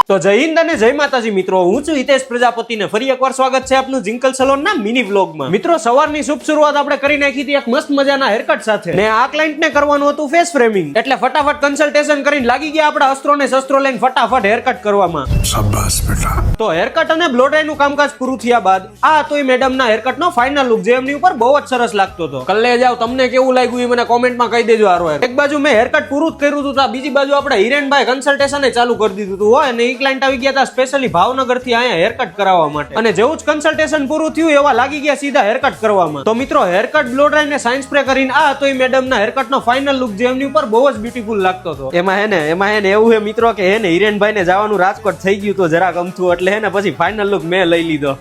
તો જય હિન્દ અને જય માતાજી મિત્રો, હું છું હિતેશ પ્રજાપતિ ને ફરી એકવાર સ્વાગત છે આપનું જિંકલ સલોન ના મિની વ્લોગમાં। મિત્રો સવારની શુભ શરૂઆત આપણે કરી નાખી હતી એક મસ્ત મજાના હેરકટ સાથે ને આ ક્લાયન્ટ ને કરવાનું હતું ફેસ ફ્રેમિંગ, એટલે ફટાફટ કન્સલ્ટેશન કરીને લાગી ગયા આપણા અસ્ત્રો ને શસ્ત્રો લઈને ફટાફટ હેરકટ કરવામાં। શાબાશ બેટા। તો હેરકટ અને બ્લો ડ્રાય નું કામકાજ પૂરું થયા બાદ આ તો મેડમ ના હેરકટ નો ફાઇનલ લુક જે એમની ઉપર બહુ જ સરસ લાગતો હતો। કલ્લે જાવ તમને કેવું લાગ્યું એ મને કોમેન્ટમાં કહી દેજો। હારો એક બાજુ મેં હેરકટ પૂરું જ કર્યું હતું, બીજી બાજુ આપણે હિરેનભાઈ કન્સલ્ટેશન ચાલુ કરી દીધું હતું હોય, અને એ ક્લાયન્ટ આવી ગયા હતા સ્પેશિયલી ભાવનગર થી અહીંયા હેરકટ કરાવવા માટે, અને જેવું જ કન્સલ્ટેશન પૂરું થયું એવા લાગી ગયા સીધા હેરકટ કરવામાં। તો મિત્રો હેરકટ બ્લો ડ્રાય ને સાઇન સ્પ્રે કરીને આ તો મેડમ ના હેરકટ નો ફાઇનલ લુક જે એમની ઉપર બહુ જ બ્યુટીફુલ લાગતો હતો। એમાં હે ને એવું હે મિત્રો કે હે ને હિરેનભાઈ ને જવાનું રાજકોટ થઈ ગયું તો જરાક અમથું, એટલે હે ને પછી ફાઇનલ લુક મેં લઈ લીધો।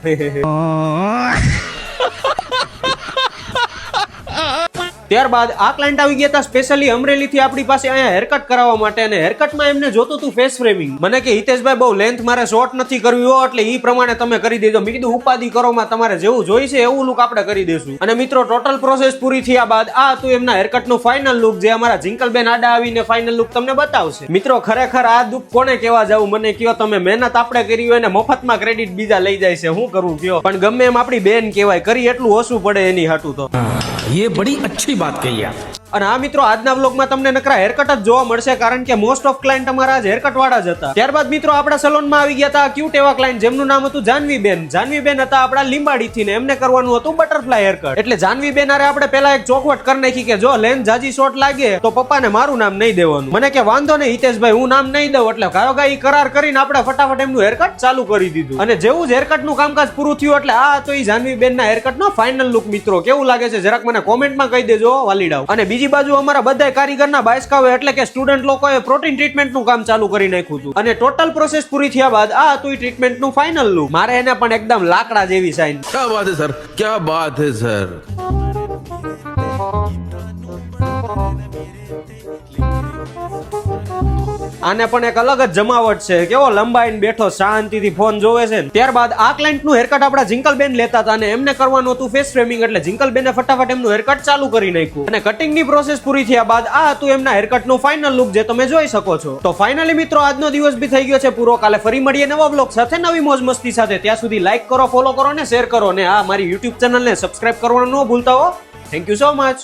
ત્યારબાદ આ ક્લાયન્ટ આવી ગયા હતા સ્પેશિયલી અમરેલી થી આપણી પાસે અહીંયા હેરકટ કરાવવા માટે, અને હેરકટમાં એમને જોતું હતું ફેસ ફ્રેમિંગ। મને કે હિતેશભાઈ બહુ લેન્થ મારે શોર્ટ નથી કરવી હો, એટલે એ પ્રમાણે તમે કરી દેજો। મેં કીધું ઉપાધિ કરોમાં તમારે જેવું જોઈ છે એવું લુક આપણે કરી દેશું। અને મિત્રો ટોટલ પ્રોસેસ પૂરી થયા બાદ આ હતું એમના હેરકટ નું ફાઇનલ લુક જે અમારા જિંકલબેન આડા આવીને ફાઇનલ લુક તમને બતાવશે। મિત્રો ખરેખર આ દુઃખ કોને કેવા જાવું, મને કયો તમે મહેનત આપણે કરી હોય ને મફતમાં ક્રેડિટ બીજા લઈ જાય છે, શું કરવું કયો? પણ ગમે એમ આપણી બેન કહેવાય, કરી એટલું ઓછું પડે એની હાટું તો। ये बड़ी अच्छी बात कही आप। અને આ મિત્રો આજના વ્લોગમાં તમને નકરા હેરકટ જ જોવા મળશે, કારણ કે મોસ્ટ ઓફ ક્લાયન્ટ અમારા આજ હેરકટ વાળા જ હતા। ત્યારબાદ મિત્રો આપણા સલોનમાં આવી ગયા હતા ક્યુટ એવા ક્લાયન્ટ જેમનું નામ હતું જાનવીબેન। જાનવીબેન હતા આપણા લીંબાડી થી ને એમને કરવાનું હતું બટરફ્લાય હેરકટ। એટલે જાનવીબેન આરે આપણે પહેલા એક ચોખવટ કરી નાખી કે જો લેન્થ જાજી શોર્ટ લાગે તો પપ્પાને મારું નામ નહીં દેવાનું। મને કે વાંધો નહીં હિતેશભાઈ હું નામ નહીં દઉં, એટલે ગાયોગાઈ કરાર કરીને આપણે ફટાફટ એમનું હેરકટ ચાલુ કરી દીધું। અને જેવું જ હેરકટ નું કામકાજ પૂરું થયું એટલે આ તો એ જાનવીબેન ના હેરકટ નો ફાઇનલ લુક મિત્રો કેવું લાગે છે જરાક મને કોમેન્ટમાં કહી દેજો વાલીડાઓ। અને બીજી બાજુ અમારા બધા કારીગરના બાયસ્કાવે એટલે કે સ્ટુડન્ટ લોકોએ પ્રોટીન ટ્રીટમેન્ટ નું કામ ચાલુ કરી નાખ્યું હતું, અને ટોટલ પ્રોસેસ પૂરી થયા બાદ આ હતું ટ્રીટમેન્ટ નું ફાઇનલ લુક। મારે એને પણ એકદમ લાકડા જેવી સાઈન। क्या बात है सर, क्या बात है सर। આને પણ એક અલગ જ જમાવટ છે, કેવો લંબાઈને બેઠો શાંતિથી ફોન જોવે છે। ત્યારબાદ આ ક્લાયન્ટ નું હેરકટ આપણા જિંકલબેન લેતા હતા, અને એમને કરવાનું હતું ફેસ ફ્રેમિંગ, એટલે જિંકલબેને ફટાફટ એમનું હેરકટ ચાલુ કરી નાખ્યું। અને કટિંગ ની પ્રોસેસ પૂરી થયા બાદ આ હતું એમના હેરકટ નું ફાઇનલ લુક જે તમે જોઈ શકો છો। તો ફાઇનલી મિત્રો આજનો દિવસ બી થઈ ગયો છે પૂરો, કાલે ફરી મળીએ નવા વ્લોગ સાથે નવી મોજ મસ્તી સાથે। ત્યાં સુધી લાઈક કરો, ફોલો કરો ને શેર કરો, ને આ મારી યુટ્યુબ ચેનલ ને સબસ્ક્રાઇબ કરવાનું ન ભૂલતા હો। Thank you so much.